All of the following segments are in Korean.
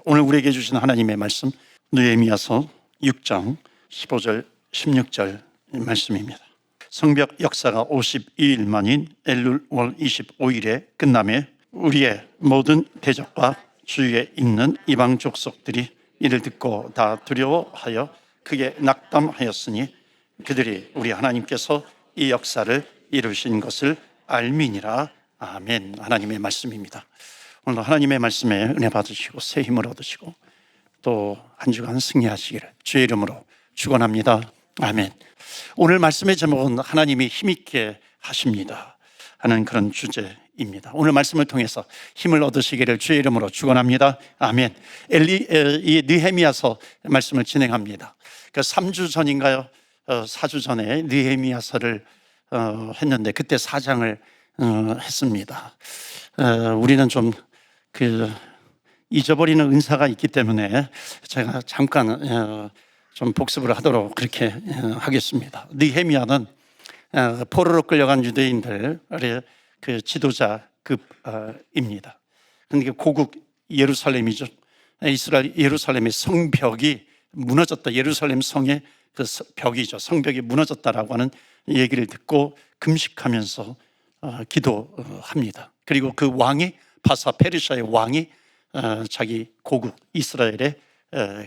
오늘 우리에게 주신 하나님의 말씀 느헤미야서 6장 15절 16절 말씀입니다. 성벽 역사가 52일 만인 엘룰 월 25일에 끝남에 우리의 모든 대적과 주위에 있는 이방 족속들이 이를 듣고 다 두려워하여 크게 낙담하였으니 그들이 우리 하나님께서 이 역사를 이루신 것을 알미니라. 아멘. 하나님의 말씀입니다. 오늘 하나님의 말씀에 은혜 받으시고 새 힘을 얻으시고 또 한 주간 승리하시기를 주의 이름으로 축원합니다. 아멘. 오늘 말씀의 제목은 하나님이 힘있게 하십니다 하는 그런 주제입니다. 오늘 말씀을 통해서 힘을 얻으시기를 주의 이름으로 축원합니다. 아멘. 이 느헤미야서 말씀을 진행합니다. 3주 전인가요? 4주 전에 느헤미야서를 했는데 그때 4장을 했습니다. 우리는 좀 잊어버리는 은사가 있기 때문에 제가 잠깐 좀 복습을 하도록 그렇게 하겠습니다. 느헤미야는 포로로 끌려간 유대인들의 그 지도자급입니다. 그러니까 고국 예루살렘이죠. 이스라엘 예루살렘의 성벽이 무너졌다. 예루살렘 성의 그 벽이죠. 성벽이 무너졌다라고 하는 얘기를 듣고 금식하면서 기도합니다. 그리고 그 왕이 바사 페르시아의 왕이 자기 고국 이스라엘에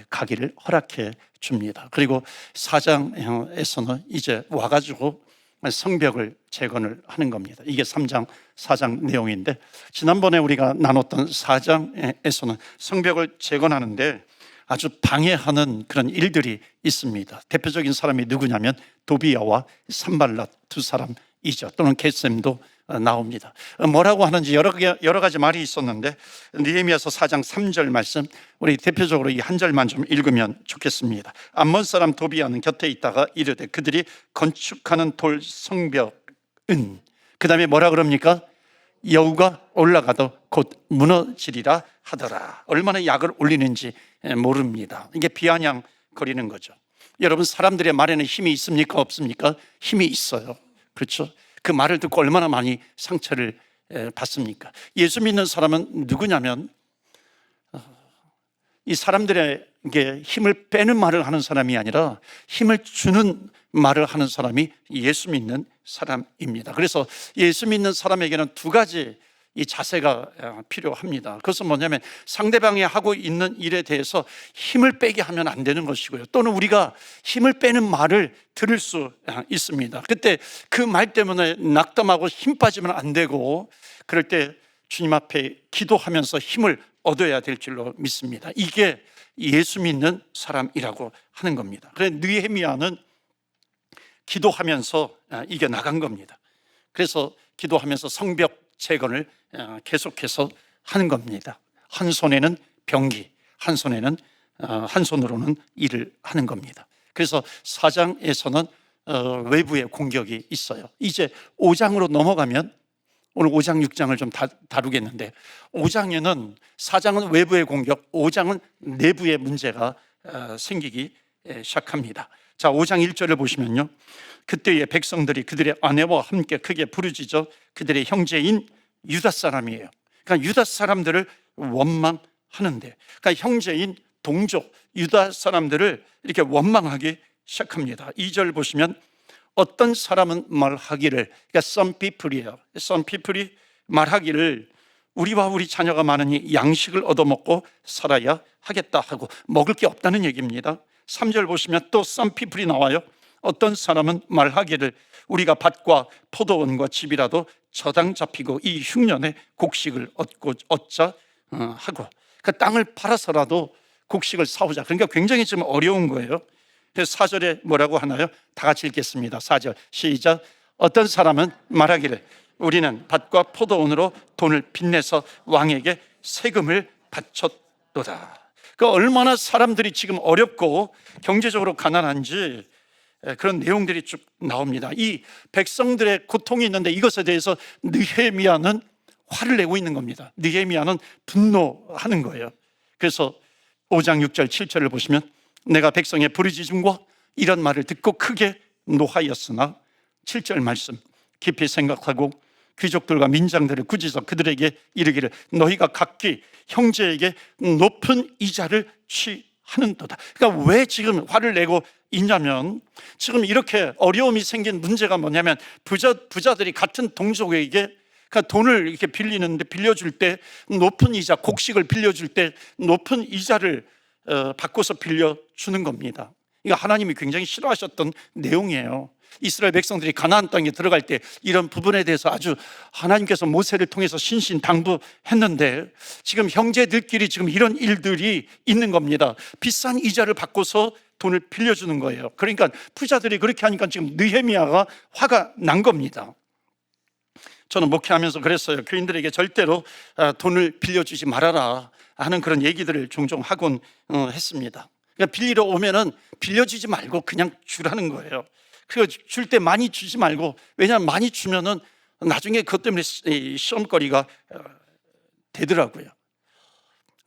가기를 허락해 줍니다. 그리고 4장에서는 이제 와가지고 성벽을 재건을 하는 겁니다. 이게 3장, 4장 내용인데 지난번에 우리가 나눴던 4장에서는 성벽을 재건하는데 아주 방해하는 그런 일들이 있습니다. 대표적인 사람이 누구냐면 도비야와 산발랏 두 사람이죠. 또는 겟셈도 나옵니다. 뭐라고 하는지 여러 가지 말이 있었는데 느헤미야서 4장 3절 말씀 우리 대표적으로 이 한 절만 좀 읽으면 좋겠습니다. 암몬 사람 도비야는 곁에 있다가 이르되 그들이 건축하는 돌 성벽은 그 다음에 뭐라 그럽니까? 여우가 올라가도 곧 무너지리라 하더라. 얼마나 약을 올리는지 모릅니다. 이게 비아냥거리는 거죠. 여러분 사람들의 말에는 힘이 있습니까? 없습니까? 힘이 있어요. 그렇죠? 그 말을 듣고 얼마나 많이 상처를 받습니까? 예수 믿는 사람은 누구냐면 이 사람들에게 힘을 빼는 말을 하는 사람이 아니라 힘을 주는 말을 하는 사람이 예수 믿는 사람입니다. 그래서 예수 믿는 사람에게는 두 가지 이 자세가 필요합니다. 그것은 뭐냐면 상대방이 하고 있는 일에 대해서 힘을 빼게 하면 안 되는 것이고요. 또는 우리가 힘을 빼는 말을 들을 수 있습니다. 그때 그 말 때문에 낙담하고 힘 빠지면 안 되고 그럴 때 주님 앞에 기도하면서 힘을 얻어야 될 줄로 믿습니다. 이게 예수 믿는 사람이라고 하는 겁니다. 그래서 느헤미야는 기도하면서 이겨 나간 겁니다. 그래서 기도하면서 성벽 재건을 계속해서 하는 겁니다. 한 손에는 병기, 한 손으로는 일을 하는 겁니다. 그래서 4장에서는 외부의 공격이 있어요. 이제 5장으로 넘어가면 오늘 5장, 6장을 좀 다루겠는데 5장에는 4장은 외부의 공격, 5장은 내부의 문제가 생기기 시작합니다. 자, 5장 1절을 보시면요. 그때의 백성들이 그들의 아내와 함께 크게 부르짖어 그들의 형제인 유다 사람이에요. 그러니까 유다 사람들을 원망하는데, 그러니까 형제인 동족 유다 사람들을 이렇게 원망하기 시작합니다. 2절 보시면 어떤 사람은 말하기를, 그러니까 some people이에요. some people이 말하기를 우리와 우리 자녀가 많으니 양식을 얻어먹고 살아야 하겠다 하고 먹을 게 없다는 얘기입니다. 3절 보시면 또 some people이 나와요. 어떤 사람은 말하기를 우리가 밭과 포도원과 집이라도 저당 잡히고 이 흉년에 곡식을 얻자 하고 그 땅을 팔아서라도 곡식을 사오자. 그러니까 굉장히 좀 어려운 거예요. 그래서 4절에 뭐라고 하나요? 다 같이 읽겠습니다. 4절 시작. 어떤 사람은 말하기를 우리는 밭과 포도원으로 돈을 빚내서 왕에게 세금을 바쳤도다. 그 얼마나 사람들이 지금 어렵고 경제적으로 가난한지 그런 내용들이 쭉 나옵니다. 이 백성들의 고통이 있는데 이것에 대해서 느헤미야는 화를 내고 있는 겁니다. 느헤미야는 분노하는 거예요. 그래서 5장 6절 7절을 보시면 내가 백성의 부르짖음과 이런 말을 듣고 크게 노하였으나 7절 말씀 깊이 생각하고 귀족들과 민장들을 꾸짖어 그들에게 이르기를 너희가 각기 형제에게 높은 이자를 취하는도다. 그러니까 왜 지금 화를 내고 있냐면, 지금 이렇게 어려움이 생긴 문제가 뭐냐면, 부자들이 같은 동족에게 그러니까 돈을 이렇게 빌려줄 때 높은 이자, 곡식을 빌려줄 때 높은 이자를 바꿔서 빌려주는 겁니다. 이거 하나님이 굉장히 싫어하셨던 내용이에요. 이스라엘 백성들이 가나안 땅에 들어갈 때 이런 부분에 대해서 아주 하나님께서 모세를 통해서 신신당부했는데, 지금 형제들끼리 지금 이런 일들이 있는 겁니다. 비싼 이자를 바꿔서 돈을 빌려주는 거예요. 그러니까 부자들이 그렇게 하니까 지금 느헤미야가 화가 난 겁니다. 저는 목회하면서 그랬어요. 교인들에게 절대로 돈을 빌려주지 말아라 하는 그런 얘기들을 종종 하곤 했습니다. 그러니까 빌리러 오면은 빌려주지 말고 그냥 주라는 거예요. 그리고 줄 때 많이 주지 말고, 왜냐하면 많이 주면은 나중에 그것 때문에 시험거리가 되더라고요.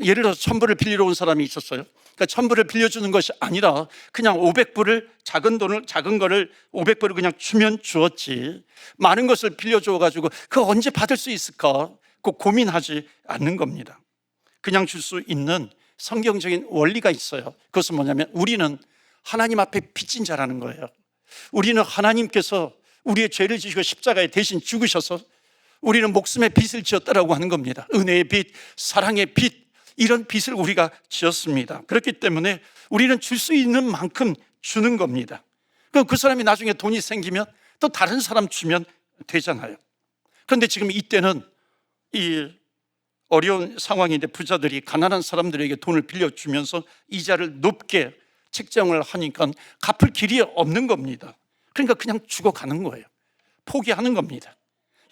예를 들어서 1,000불을 빌리러 온 사람이 있었어요. 그러니까 1,000불을 빌려주는 것이 아니라 그냥 500불을, 작은 거를 500불을 그냥 주면 주었지, 많은 것을 빌려줘가지고 그거 언제 받을 수 있을까 꼭 고민하지 않는 겁니다. 그냥 줄 수 있는 성경적인 원리가 있어요. 그것은 뭐냐면, 우리는 하나님 앞에 빚진 자라는 거예요. 우리는 하나님께서 우리의 죄를 지시고 십자가에 대신 죽으셔서 우리는 목숨의 빚을 지었다라고 하는 겁니다. 은혜의 빚, 사랑의 빚, 이런 빚을 우리가 지었습니다. 그렇기 때문에 우리는 줄 수 있는 만큼 주는 겁니다. 그럼 그 사람이 나중에 돈이 생기면 또 다른 사람 주면 되잖아요. 그런데 지금 이때는 이 어려운 상황인데 부자들이 가난한 사람들에게 돈을 빌려주면서 이자를 높게 책정을 하니까 갚을 길이 없는 겁니다. 그러니까 그냥 죽어가는 거예요. 포기하는 겁니다.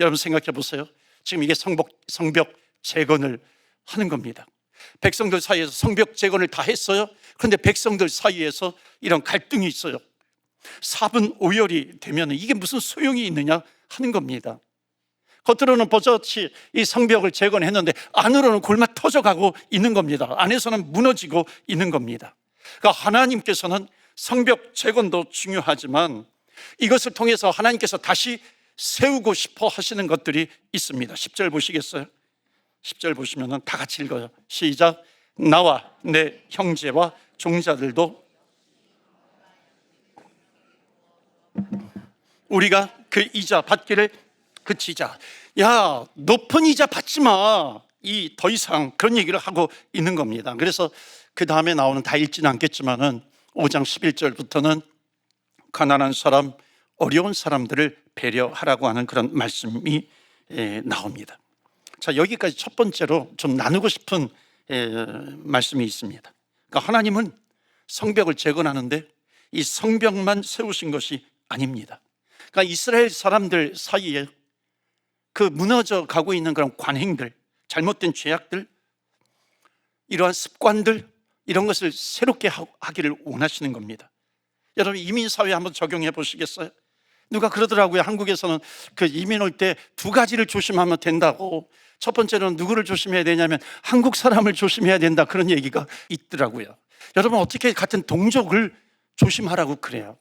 여러분 생각해 보세요. 지금 이게 성벽 재건을 하는 겁니다. 백성들 사이에서 성벽 재건을 다 했어요. 그런데 백성들 사이에서 이런 갈등이 있어요. 사분오열이 되면 이게 무슨 소용이 있느냐 하는 겁니다. 겉으로는 버젓이 이 성벽을 재건했는데 안으로는 골마 터져가고 있는 겁니다. 안에서는 무너지고 있는 겁니다. 그러니까 하나님께서는 성벽 재건도 중요하지만 이것을 통해서 하나님께서 다시 세우고 싶어 하시는 것들이 있습니다. 10절 보시겠어요? 10절 보시면 다 같이 읽어요. 시작. 나와 내 형제와 종자들도 우리가 그 이자 받기를 그치자. 야, 높은 이자 받지 마. 더 이상 그런 얘기를 하고 있는 겁니다. 그래서 그 다음에 나오는, 다 읽지는 않겠지만은 5장 11절부터는 가난한 사람, 어려운 사람들을 배려하라고 하는 그런 말씀이 나옵니다. 자, 여기까지 첫 번째로 좀 나누고 싶은 말씀이 있습니다. 그러니까 하나님은 성벽을 재건하는데 이 성벽만 세우신 것이 아닙니다. 그러니까 이스라엘 사람들 사이에 그 무너져 가고 있는 그런 관행들, 잘못된 죄악들, 이러한 습관들, 이런 것을 새롭게 하기를 원하시는 겁니다. 여러분 이민사회 한번 적용해 보시겠어요? 누가 그러더라고요. 한국에서는 그 이민 올 때 2가지를 조심하면 된다고. 첫 번째는 누구를 조심해야 되냐면 한국 사람을 조심해야 된다, 그런 얘기가 있더라고요. 여러분 어떻게 같은 동족을 조심하라고 그래요?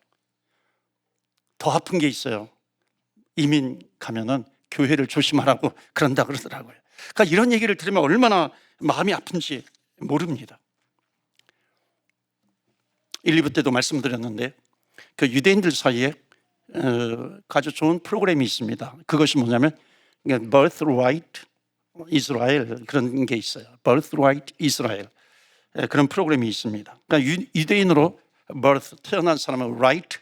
더 아픈 게 있어요. 이민 가면은 교회를 조심하라고 그런다 그러더라고요. 그러니까 이런 얘기를 들으면 얼마나 마음이 아픈지 모릅니다. 1, 2부 때도 말씀드렸는데 그 유대인들 사이에 아주 좋은 프로그램이 있습니다. 그것이 뭐냐면 Birthright Israel, 그런 게 있어요. Birthright Israel, 그런 프로그램이 있습니다. 그러니까 유대인으로 birth, 태어난 사람은 right,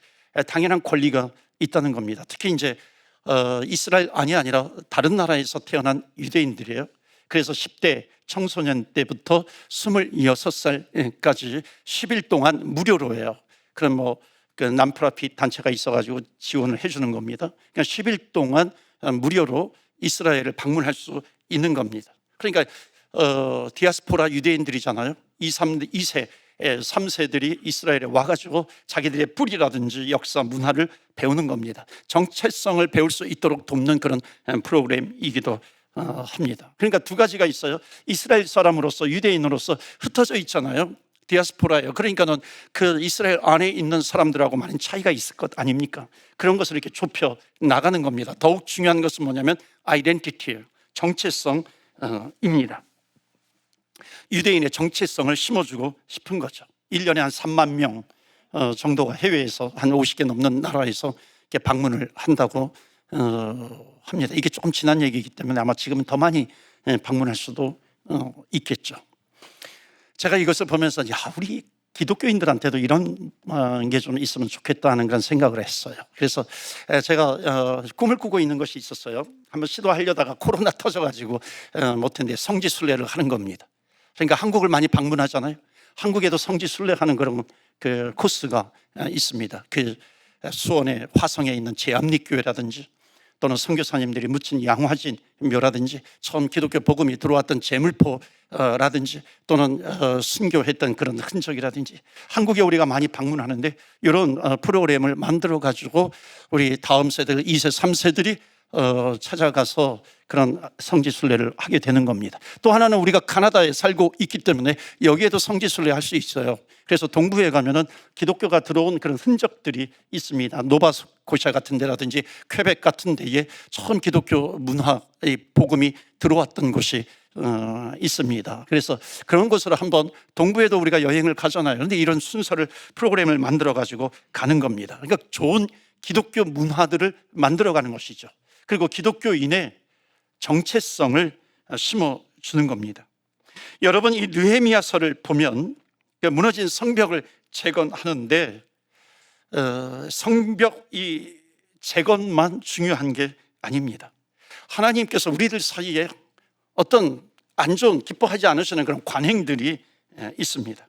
당연한 권리가 있다는 겁니다. 특히 이제 이스라엘 안이 아니라 다른 나라에서 태어난 유대인들이에요. 그래서 10대 청소년 때부터 26살까지 10일 동안 무료로 해요. 그럼 그 난프라핏 단체가 있어가지고 지원을 해주는 겁니다. 그러니까 10일 동안 무료로 이스라엘을 방문할 수 있는 겁니다. 그러니까 디아스포라 유대인들이잖아요. 2세, 3세들이 이스라엘에 와가지고 자기들의 뿌리라든지 역사, 문화를 배우는 겁니다. 정체성을 배울 수 있도록 돕는 그런 프로그램이기도 합니다. 그러니까 2가지가 있어요. 이스라엘 사람으로서, 유대인으로서 흩어져 있잖아요. 디아스포라예요. 그러니까는 그 이스라엘 안에 있는 사람들하고 많은 차이가 있을 것 아닙니까? 그런 것을 이렇게 좁혀 나가는 겁니다. 더욱 중요한 것은 뭐냐면 아이덴티티예요. 정체성입니다. 유대인의 정체성을 심어주고 싶은 거죠. 1년에 한 3만 명 정도가 해외에서 한 50개 넘는 나라에서 이렇게 방문을 한다고 합니다. 이게 조금 지난 얘기이기 때문에 아마 지금은 더 많이 방문할 수도 있겠죠. 제가 이것을 보면서 우리 기독교인들한테도 이런 게 좀 있으면 좋겠다는 그런 생각을 했어요. 그래서 제가 꿈을 꾸고 있는 것이 있었어요. 한번 시도하려다가 코로나 터져가지고 못했는데 성지순례를 하는 겁니다. 그러니까 한국을 많이 방문하잖아요. 한국에도 성지순례하는 그런 그 코스가 있습니다. 그 수원의 화성에 있는 제암리교회라든지 또는 선교사님들이 묻힌 양화진 묘라든지 처음 기독교 복음이 들어왔던 제물포라든지 또는 순교했던 그런 흔적이라든지 한국에 우리가 많이 방문하는데 이런 프로그램을 만들어 가지고 우리 다음 세대들 2세, 3세들이 찾아가서 그런 성지순례를 하게 되는 겁니다. 또 하나는 우리가 카나다에 살고 있기 때문에 여기에도 성지순례 할 수 있어요. 그래서 동부에 가면은 기독교가 들어온 그런 흔적들이 있습니다. 노바스코샤 같은 데라든지 퀘벡 같은 데에 처음 기독교 문화의 복음이 들어왔던 곳이 있습니다. 그래서 그런 곳으로 한번 동부에도 우리가 여행을 가잖아요. 그런데 이런 순서를 프로그램을 만들어 가지고 가는 겁니다. 그러니까 좋은 기독교 문화들을 만들어가는 것이죠. 그리고 기독교인의 정체성을 심어주는 겁니다. 여러분, 이 느헤미야서를 보면 무너진 성벽을 재건하는데 성벽 이 재건만 중요한 게 아닙니다. 하나님께서 우리들 사이에 어떤 안 좋은, 기뻐하지 않으시는 그런 관행들이 있습니다.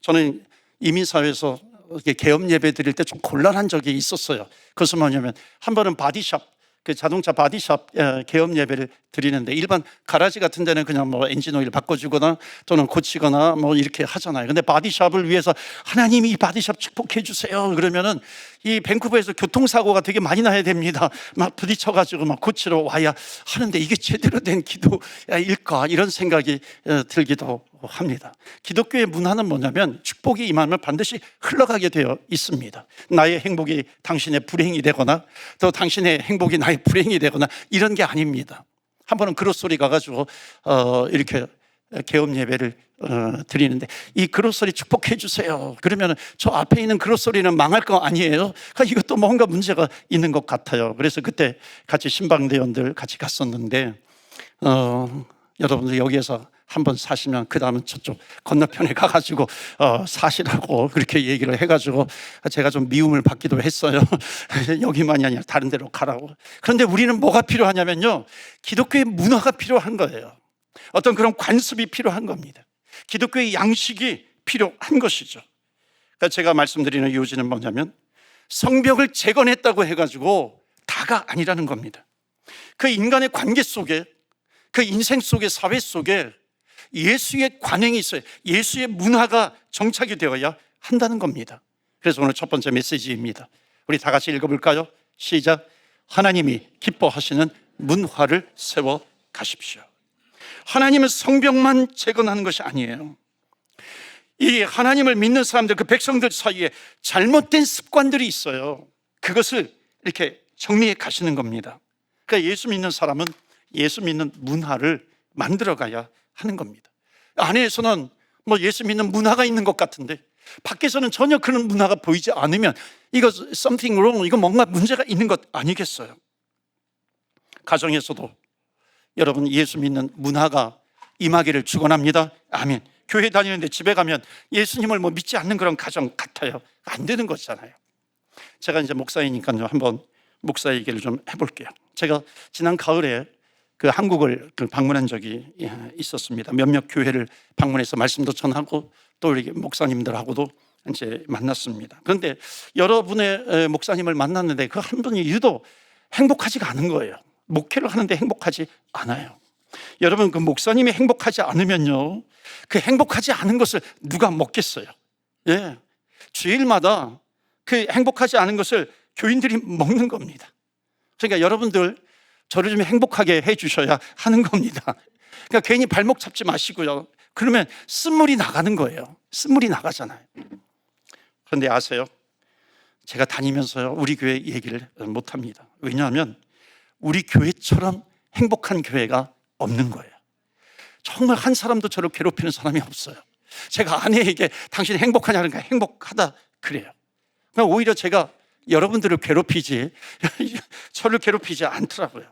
저는 이민사회에서 개업 예배 드릴 때 좀 곤란한 적이 있었어요. 그것은 뭐냐면 한 번은 바디샵, 그 자동차 바디샵 개업 예배를 드리는데 일반 가라지 같은 데는 그냥 뭐 엔진 오일 바꿔주거나 또는 고치거나 뭐 이렇게 하잖아요. 근데 바디샵을 위해서 하나님이 이 바디샵 축복해 주세요 그러면은 이 밴쿠버에서 교통사고가 되게 많이 나야 됩니다. 막 부딪혀가지고 막 고치러 와야 하는데 이게 제대로 된 기도일까 이런 생각이 들기도 합니다. 기독교의 문화는 뭐냐면 축복이 임하면 반드시 흘러가게 되어 있습니다. 나의 행복이 당신의 불행이 되거나 또 당신의 행복이 나의 불행이 되거나 이런 게 아닙니다. 한 번은 그로소리 가가지고 이렇게 개업 예배를 드리는데 이 그로소리 축복해 주세요 그러면 저 앞에 있는 그로소리는 망할 거 아니에요? 그러니까 이것도 뭔가 문제가 있는 것 같아요. 그래서 그때 같이 신방대원들 같이 갔었는데 여러분들 여기에서 한번 사시면 그 다음은 저쪽 건너편에 가가지고 사시라고 그렇게 얘기를 해가지고 제가 좀 미움을 받기도 했어요. 여기만이 아니라 다른 데로 가라고. 그런데 우리는 뭐가 필요하냐면요, 기독교의 문화가 필요한 거예요. 어떤 그런 관습이 필요한 겁니다. 기독교의 양식이 필요한 것이죠. 그러니까 제가 말씀드리는 이유는 뭐냐면 성벽을 재건했다고 해가지고 다가 아니라는 겁니다. 그 인간의 관계 속에, 그 인생 속에, 사회 속에 예수의 관행이 있어요. 예수의 문화가 정착이 되어야 한다는 겁니다. 그래서 오늘 첫 번째 메시지입니다. 우리 다 같이 읽어볼까요? 시작. 하나님이 기뻐하시는 문화를 세워 가십시오. 하나님은 성벽만 재건하는 것이 아니에요. 이 하나님을 믿는 사람들, 그 백성들 사이에 잘못된 습관들이 있어요. 그것을 이렇게 정리해 가시는 겁니다. 그러니까 예수 믿는 사람은 예수 믿는 문화를 만들어 가야 하는 겁니다. 안에서는 뭐 예수 믿는 문화가 있는 것 같은데 밖에서는 전혀 그런 문화가 보이지 않으면 이거 something wrong, 이거 뭔가 문제가 있는 것 아니겠어요? 가정에서도 여러분 예수 믿는 문화가 임하기를 축원합니다. 아멘. 교회 다니는데 집에 가면 예수님을 뭐 믿지 않는 그런 가정 같아요. 안 되는 거잖아요. 제가 이제 목사이니까요, 한번 목사 얘기를 좀 해볼게요. 제가 지난 가을에 그 한국을 방문한 적이 있었습니다. 몇몇 교회를 방문해서 말씀도 전하고 또 이렇게 목사님들하고도 이제 만났습니다. 그런데 여러분의 목사님을 만났는데 그 한 분이 유독 행복하지가 않은 거예요. 목회를 하는데 행복하지 않아요. 여러분, 그 목사님이 행복하지 않으면요, 그 행복하지 않은 것을 누가 먹겠어요? 예, 주일마다 그 행복하지 않은 것을 교인들이 먹는 겁니다. 그러니까 여러분들 저를 좀 행복하게 해 주셔야 하는 겁니다. 그러니까 괜히 발목 잡지 마시고요, 그러면 쓴물이 나가는 거예요. 쓴물이 나가잖아요. 그런데 아세요? 제가 다니면서요, 우리 교회 얘기를 못합니다. 왜냐하면 우리 교회처럼 행복한 교회가 없는 거예요. 정말 한 사람도 저를 괴롭히는 사람이 없어요. 제가 아내에게 당신 행복하냐 그러니까 행복하다 그래요. 그러니까 오히려 제가 여러분들을 괴롭히지 저를 괴롭히지 않더라고요.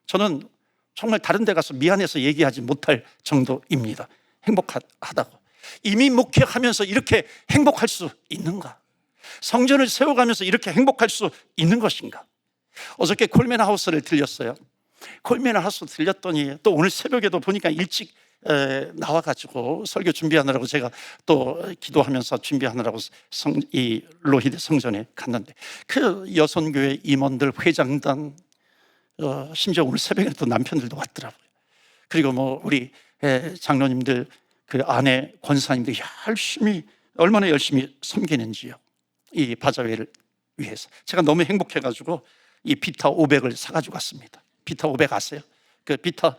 저는 정말 다른 데 가서 미안해서 얘기하지 못할 정도입니다. 행복하다고. 이미 목회하면서 이렇게 행복할 수 있는가? 성전을 세워가면서 이렇게 행복할 수 있는 것인가? 어저께 콜맨 하우스를 들렸어요. 콜맨 하우스 들렸더니 또 오늘 새벽에도 보니까 일찍 나와가지고 설교 준비하느라고 제가 또 기도하면서 준비하느라고 이 로히드 성전에 갔는데 그 여선교회 임원들, 회장단, 심지어 오늘 새벽에 또 남편들도 왔더라고요. 그리고 뭐 우리 장로님들, 그 아내 권사님들 얼마나 열심히 섬기는지요. 이 바자회를 위해서 제가 너무 행복해가지고 이 비타 500을 사가지고 왔습니다. 비타 500 아세요? 그 비타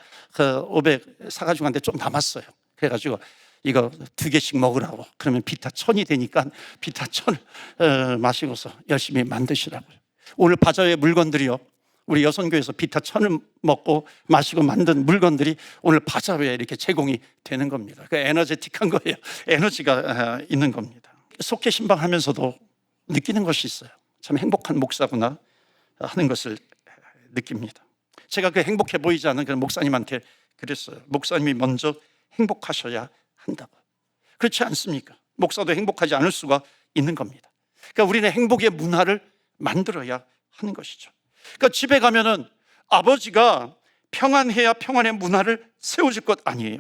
500 사가지고 왔는데 좀 남았어요. 그래가지고 이거 2개씩 먹으라고. 그러면 비타 1000이 되니까 비타 1000을 마시고서 열심히 만드시라고요. 오늘 바자회 물건들이요, 우리 여선교회에서 비타 1000을 먹고 마시고 만든 물건들이 오늘 바자회에 이렇게 제공이 되는 겁니다. 그 에너제틱한 거예요. 에너지가 있는 겁니다. 속죄 신방하면서도 느끼는 것이 있어요. 참 행복한 목사구나 하는 것을 느낍니다. 제가 그 행복해 보이지 않는 그런 목사님한테 그랬어요. 목사님이 먼저 행복하셔야 한다고. 그렇지 않습니까? 목사도 행복하지 않을 수가 있는 겁니다. 그러니까 우리는 행복의 문화를 만들어야 하는 것이죠. 그러니까 집에 가면은 아버지가 평안해야 평안의 문화를 세워줄 것 아니에요.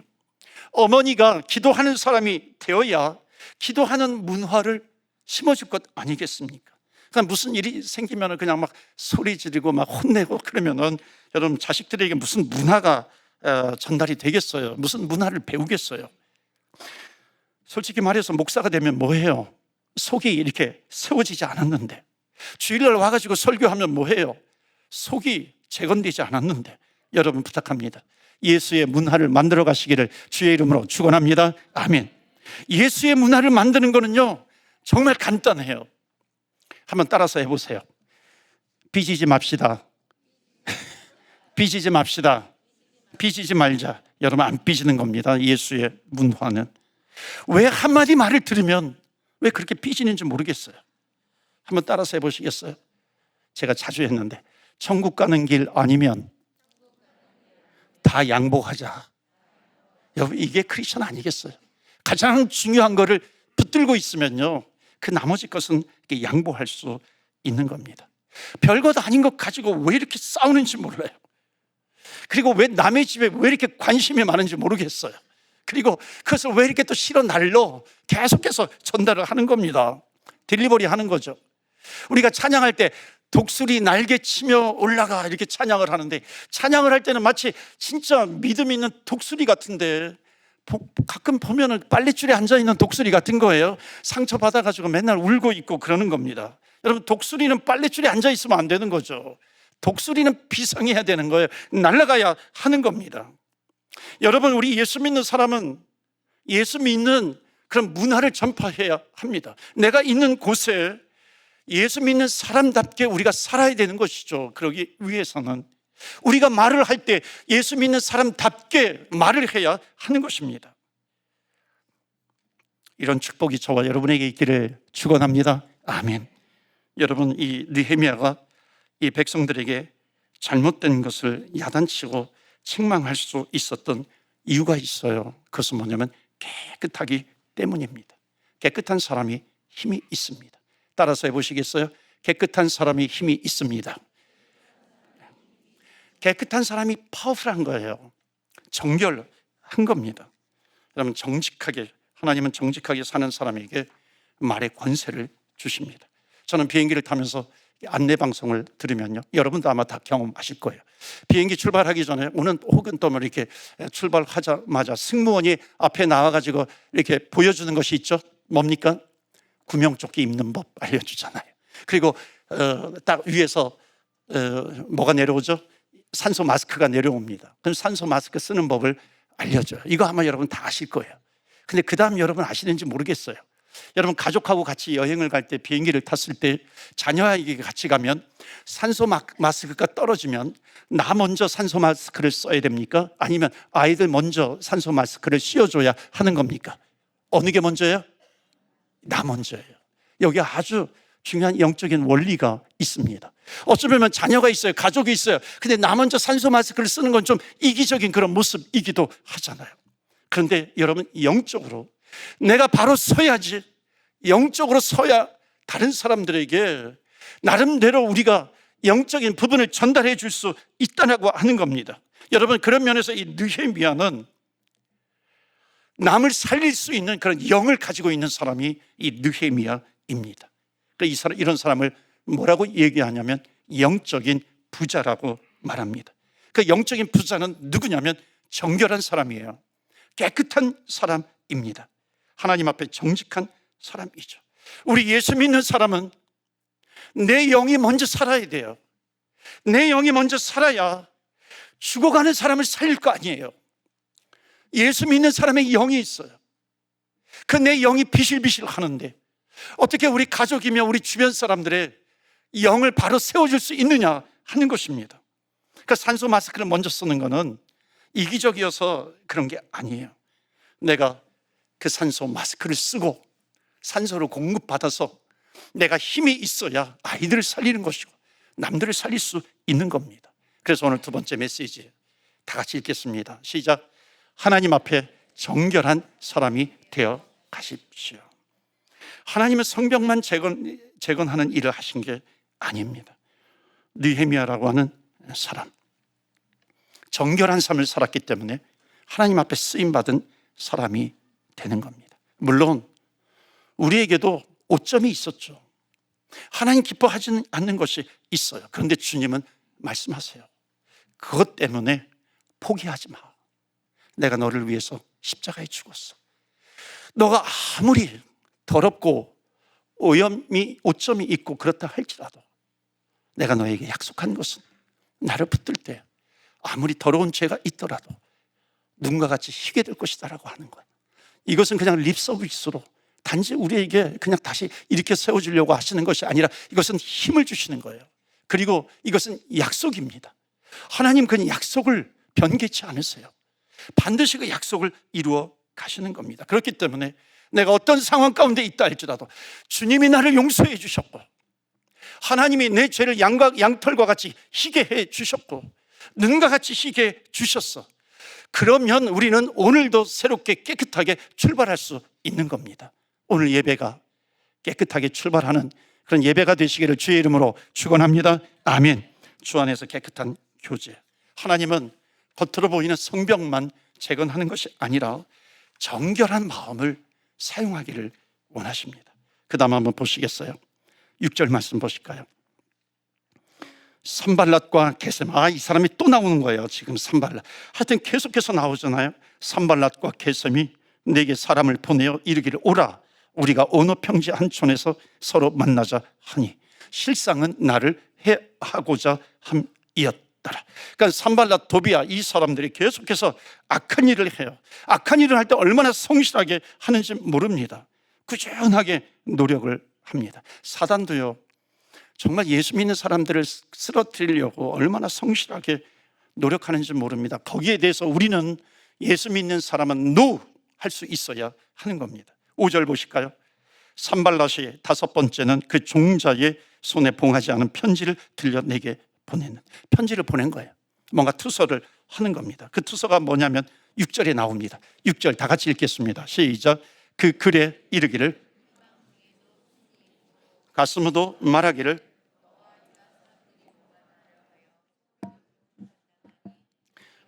어머니가 기도하는 사람이 되어야 기도하는 문화를 심어줄 것 아니겠습니까? 그러니까 무슨 일이 생기면 그냥 막 소리 지르고 막 혼내고 그러면은 여러분 자식들에게 무슨 문화가 전달이 되겠어요? 무슨 문화를 배우겠어요? 솔직히 말해서 목사가 되면 뭐해요? 속이 이렇게 세워지지 않았는데, 주일날 와가지고 설교하면 뭐해요? 속이 재건되지 않았는데. 여러분 부탁합니다. 예수의 문화를 만들어 가시기를 주의 이름으로 축원합니다. 아멘. 예수의 문화를 만드는 거는요 정말 간단해요. 한번 따라서 해보세요. 삐지지 맙시다. 삐지지 맙시다. 삐지지 말자. 여러분 안 삐지는 겁니다. 예수의 문화는. 왜 한마디 말을 들으면 왜 그렇게 삐지는지 모르겠어요. 한번 따라서 해보시겠어요? 제가 자주 했는데, 천국 가는 길 아니면 다 양보하자. 여러분 이게 크리스천 아니겠어요? 가장 중요한 거를 붙들고 있으면요 그 나머지 것은 양보할 수 있는 겁니다. 별것 아닌 것 가지고 왜 이렇게 싸우는지 몰라요. 그리고 왜 남의 집에 왜 이렇게 관심이 많은지 모르겠어요. 그리고 그것을 왜 이렇게 또 실어 날로 계속해서 전달을 하는 겁니다. 딜리버리 하는 거죠. 우리가 찬양할 때 독수리 날개치며 올라가 이렇게 찬양을 하는데, 찬양을 할 때는 마치 진짜 믿음 있는 독수리 같은데 가끔 보면은 빨랫줄에 앉아있는 독수리 같은 거예요. 상처받아가지고 맨날 울고 있고 그러는 겁니다. 여러분 독수리는 빨랫줄에 앉아있으면 안 되는 거죠. 독수리는 비상해야 되는 거예요. 날아가야 하는 겁니다. 여러분 우리 예수 믿는 사람은 예수 믿는 그런 문화를 전파해야 합니다. 내가 있는 곳에 예수 믿는 사람답게 우리가 살아야 되는 것이죠. 그러기 위해서는 우리가 말을 할 때 예수 믿는 사람답게 말을 해야 하는 것입니다. 이런 축복이 저와 여러분에게 있기를 축원합니다. 아멘. 여러분 이 느헤미야가 이 백성들에게 잘못된 것을 야단치고 책망할 수 있었던 이유가 있어요. 그것은 뭐냐면 깨끗하기 때문입니다. 깨끗한 사람이 힘이 있습니다. 따라서 해보시겠어요? 깨끗한 사람이 힘이 있습니다. 깨끗한 사람이 파워풀한 거예요. 정결한 겁니다. 여러분 정직하게, 하나님은 정직하게 사는 사람에게 말의 권세를 주십니다. 저는 비행기를 타면서 안내방송을 들으면요 여러분도 아마 다 경험하실 거예요. 비행기 출발하기 전에 오는 혹은 또 뭐 이렇게 출발하자마자 승무원이 앞에 나와가지고 이렇게 보여주는 것이 있죠. 뭡니까? 구명조끼 입는 법 알려주잖아요. 그리고 딱 위에서 뭐가 내려오죠? 산소 마스크가 내려옵니다. 그럼 산소 마스크 쓰는 법을 알려줘요. 이거 아마 여러분 다 아실 거예요. 근데 그 다음 여러분 아시는지 모르겠어요. 여러분 가족하고 같이 여행을 갈 때, 비행기를 탔을 때 자녀에게 같이 가면 산소 마스크가 떨어지면 나 먼저 산소 마스크를 써야 됩니까? 아니면 아이들 먼저 산소 마스크를 씌워줘야 하는 겁니까? 어느 게 먼저예요? 나 먼저예요. 여기 아주 중요한 영적인 원리가 있습니다. 어쩌면 자녀가 있어요, 가족이 있어요. 근데 나 먼저 산소 마스크를 쓰는 건 좀 이기적인 그런 모습이기도 하잖아요. 그런데 여러분, 영적으로 내가 바로 서야지, 영적으로 서야 다른 사람들에게 나름대로 우리가 영적인 부분을 전달해 줄 수 있다고 하는 겁니다. 여러분, 그런 면에서 이 느헤미야는 남을 살릴 수 있는 그런 영을 가지고 있는 사람이 이 느헤미야입니다. 이런 사람을 뭐라고 얘기하냐면 영적인 부자라고 말합니다. 그 영적인 부자는 누구냐면 정결한 사람이에요. 깨끗한 사람입니다. 하나님 앞에 정직한 사람이죠. 우리 예수 믿는 사람은 내 영이 먼저 살아야 돼요. 내 영이 먼저 살아야 죽어가는 사람을 살릴 거 아니에요. 예수 믿는 사람의 영이 있어요. 그 내 영이 비실비실 하는데 어떻게 우리 가족이며 우리 주변 사람들의 영을 바로 세워줄 수 있느냐 하는 것입니다. 그러니까 산소 마스크를 먼저 쓰는 것은 이기적이어서 그런 게 아니에요. 내가 그 산소 마스크를 쓰고 산소를 공급받아서 내가 힘이 있어야 아이들을 살리는 것이고 남들을 살릴 수 있는 겁니다. 그래서 오늘 두 번째 메시지 다 같이 읽겠습니다. 시작. 하나님 앞에 정결한 사람이 되어 가십시오. 하나님은 성벽만 재건하는 일을 하신 게 아닙니다. 느헤미야라고 하는 사람, 정결한 삶을 살았기 때문에 하나님 앞에 쓰임받은 사람이 되는 겁니다. 물론 우리에게도 오점이 있었죠. 하나님 기뻐하지 않는 것이 있어요. 그런데 주님은 말씀하세요. 그것 때문에 포기하지 마. 내가 너를 위해서 십자가에 죽었어. 너가 아무리 더럽고 오점이 있고 그렇다 할지라도 내가 너에게 약속한 것은 나를 붙들 때 아무리 더러운 죄가 있더라도 눈과 같이 희게 될 것이다라고 하는 거예요. 이것은 그냥 립서비스로 단지 우리에게 그냥 다시 이렇게 세워주려고 하시는 것이 아니라 이것은 힘을 주시는 거예요. 그리고 이것은 약속입니다. 하나님 그 약속을 변개치 않으세요. 반드시 그 약속을 이루어 가시는 겁니다. 그렇기 때문에 내가 어떤 상황 가운데 있다 할지라도 주님이 나를 용서해 주셨고 하나님이 내 죄를 양털과 같이 희게 해 주셨고 눈과 같이 희게 해 주셨어. 그러면 우리는 오늘도 새롭게 깨끗하게 출발할 수 있는 겁니다. 오늘 예배가 깨끗하게 출발하는 그런 예배가 되시기를 주의 이름으로 축원합니다. 아멘. 주 안에서 깨끗한 교제. 하나님은 겉으로 보이는 성벽만 재건하는 것이 아니라 정결한 마음을 사용하기를 원하십니다. 그 다음 한번 보시겠어요? 6절 말씀 보실까요? 산발랏과 게셈. 이 사람이 또 나오는 거예요. 지금 산발랏. 하여튼 계속해서 나오잖아요. 산발랏과 게셈이 내게 사람을 보내어 이르기를 오라, 우리가 어느 평지 한 촌에서 서로 만나자 하니 실상은 나를 해하고자 함이었더라. 그러니까 산발랏, 도비야 이 사람들이 계속해서 악한 일을 해요. 악한 일을 할 때 얼마나 성실하게 하는지 모릅니다. 꾸준하게 노력을 합니다. 사단도요, 정말 예수 믿는 사람들을 쓰러뜨리려고 얼마나 성실하게 노력하는지 모릅니다. 거기에 대해서 우리는 예수 믿는 사람은 노 할 수 있어야 하는 겁니다. 5절 보실까요? 산발랏이 다섯 번째는 그 종자의 손에 봉하지 않은 편지를 들려 내게 보내는, 편지를 보낸 거예요. 뭔가 투서를 하는 겁니다. 그 투서가 뭐냐면 6절에 나옵니다. 6절 다 같이 읽겠습니다. 시작. 그 글에 이르기를 가스무도 말하기를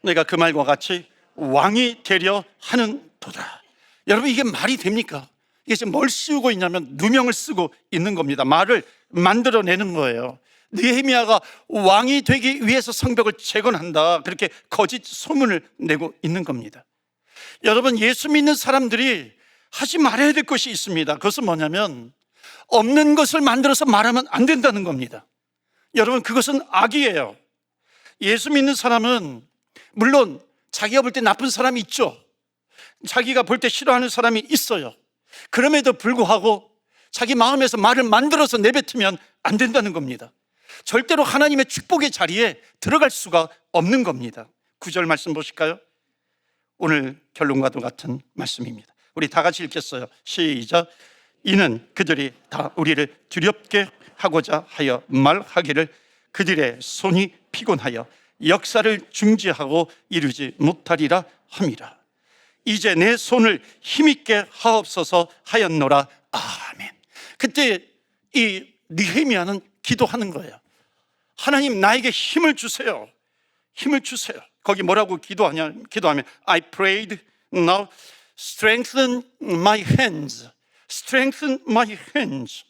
내가 그 말과 같이 왕이 되려 하는 도다. 여러분, 이게 말이 됩니까? 이게 지금 뭘 씌우고 있냐면 누명을 쓰고 있는 겁니다. 말을 만들어내는 거예요. 느헤미야가 왕이 되기 위해서 성벽을 재건한다, 그렇게 거짓 소문을 내고 있는 겁니다. 여러분, 예수 믿는 사람들이 하지 말아야 될 것이 있습니다. 그것은 뭐냐면 없는 것을 만들어서 말하면 안 된다는 겁니다. 여러분, 그것은 악이에요. 예수 믿는 사람은 물론 자기가 볼 때 나쁜 사람이 있죠. 자기가 볼 때 싫어하는 사람이 있어요. 그럼에도 불구하고 자기 마음에서 말을 만들어서 내뱉으면 안 된다는 겁니다. 절대로 하나님의 축복의 자리에 들어갈 수가 없는 겁니다. 9절 말씀 보실까요? 오늘 결론과도 같은 말씀입니다. 우리 다 같이 읽겠어요. 시작. 이는 그들이 다 우리를 두렵게 하고자 하여 말하기를 그들의 손이 피곤하여 역사를 중지하고 이루지 못하리라 함이라. 이제 내 손을 힘있게 하옵소서 하였노라. 아멘. 그때 이 느헤미야는 기도하는 거예요. 하나님, 나에게 힘을 주세요. 힘을 주세요. 거기 뭐라고 기도하면 I prayed, now strengthen my hands. Strengthen my hands.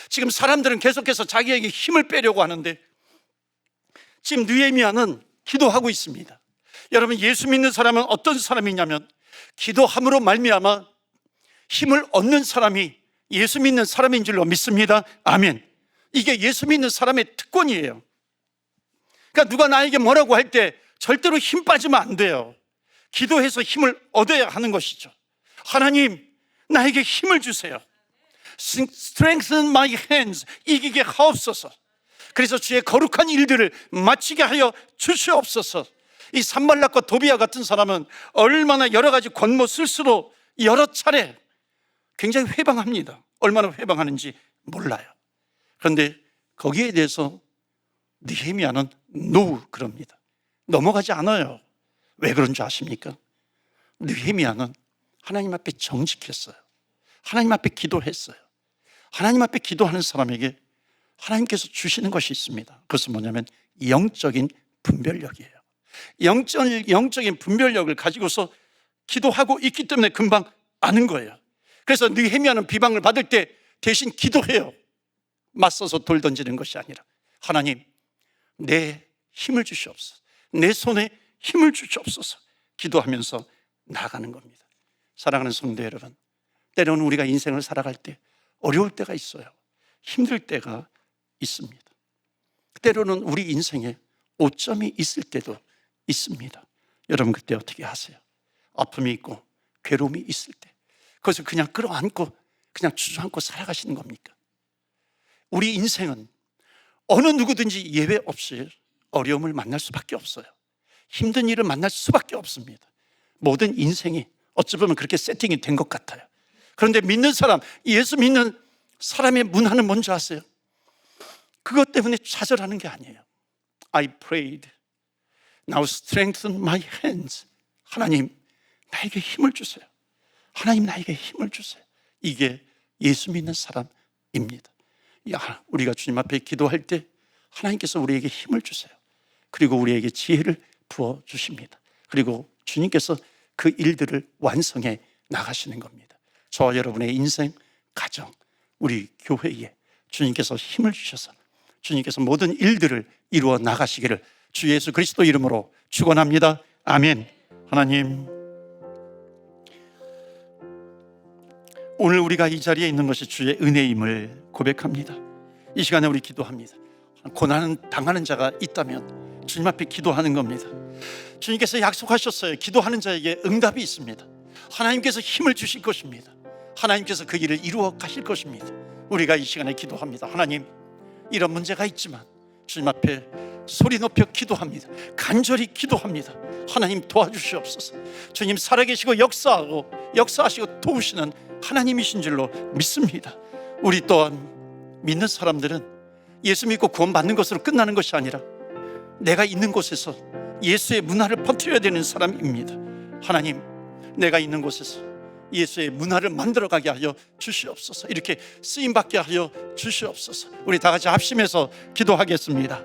지금 사람들은 계속해서 자기에게 힘을 빼려고 하는데 지금 느헤미야는 기도하고 있습니다. 여러분, 예수 믿는 사람은 어떤 사람이냐면 기도함으로 말미암아 힘을 얻는 사람이 예수 믿는 사람인 줄로 믿습니다. 아멘. 이게 예수 믿는 사람의 특권이에요. 그러니까 누가 나에게 뭐라고 할 때 절대로 힘 빠지면 안 돼요. 기도해서 힘을 얻어야 하는 것이죠. 하나님, 나에게 힘을 주세요. Strengthen my hands. 이기게 하옵소서. 그래서 주의 거룩한 일들을 마치게 하여 주시옵소서. 이 산발락과 도비야 같은 사람은 얼마나 여러 가지 권모 쓸수록 여러 차례 굉장히 회방합니다. 얼마나 회방하는지 몰라요. 그런데 거기에 대해서 느헤미야는 노 그럽니다. 넘어가지 않아요. 왜 그런 줄 아십니까? 느헤미야는 하나님 앞에 정직했어요. 하나님 앞에 기도했어요. 하나님 앞에 기도하는 사람에게 하나님께서 주시는 것이 있습니다. 그것은 뭐냐면 영적인 분별력이에요. 영적인 분별력을 가지고서 기도하고 있기 때문에 금방 아는 거예요. 그래서 느헤미야는 비방을 받을 때 대신 기도해요. 맞서서 돌 던지는 것이 아니라 하나님, 내 힘을 주시옵소서. 내 손에 힘을 주시옵소서. 기도하면서 나아가는 겁니다. 사랑하는 성도 여러분, 때로는 우리가 인생을 살아갈 때 어려울 때가 있어요. 힘들 때가 있습니다. 때로는 우리 인생에 오점이 있을 때도 있습니다. 여러분, 그때 어떻게 하세요? 아픔이 있고 괴로움이 있을 때 그것을 그냥 끌어안고 그냥 주저앉고 살아가시는 겁니까? 우리 인생은 어느 누구든지 예외 없이 어려움을 만날 수밖에 없어요. 힘든 일을 만날 수밖에 없습니다. 모든 인생이 어찌 보면 그렇게 세팅이 된 것 같아요. 그런데 믿는 사람, 예수 믿는 사람의 문화는 뭔지 아세요? 그것 때문에 좌절하는 게 아니에요. I prayed, now strengthen my hands. 하나님, 나에게 힘을 주세요. 하나님, 나에게 힘을 주세요. 이게 예수 믿는 사람입니다. 우리가 주님 앞에 기도할 때 하나님께서 우리에게 힘을 주세요. 그리고 우리에게 지혜를 부어주십니다. 그리고 주님께서 그 일들을 완성해 나가시는 겁니다. 저와 여러분의 인생, 가정, 우리 교회에 주님께서 힘을 주셔서 주님께서 모든 일들을 이루어 나가시기를 주 예수 그리스도 이름으로 축원합니다. 아멘. 하나님, 오늘 우리가 이 자리에 있는 것이 주의 은혜임을 고백합니다. 이 시간에 우리 기도합니다. 고난 당하는 자가 있다면 주님 앞에 기도하는 겁니다. 주님께서 약속하셨어요. 기도하는 자에게 응답이 있습니다. 하나님께서 힘을 주실 것입니다. 하나님께서 그 일을 이루어 가실 것입니다. 우리가 이 시간에 기도합니다. 하나님, 이런 문제가 있지만 주님 앞에 소리 높여 기도합니다. 간절히 기도합니다. 하나님, 도와주시옵소서. 주님 살아계시고 역사하시고 도우시는 하나님이신 줄로 믿습니다. 우리 또한 믿는 사람들은 예수 믿고 구원받는 것으로 끝나는 것이 아니라 내가 있는 곳에서 예수의 문화를 퍼뜨려야 되는 사람입니다. 하나님, 내가 있는 곳에서 예수의 문화를 만들어가게 하여 주시옵소서. 이렇게 쓰임받게 하여 주시옵소서. 우리 다 같이 합심해서 기도하겠습니다.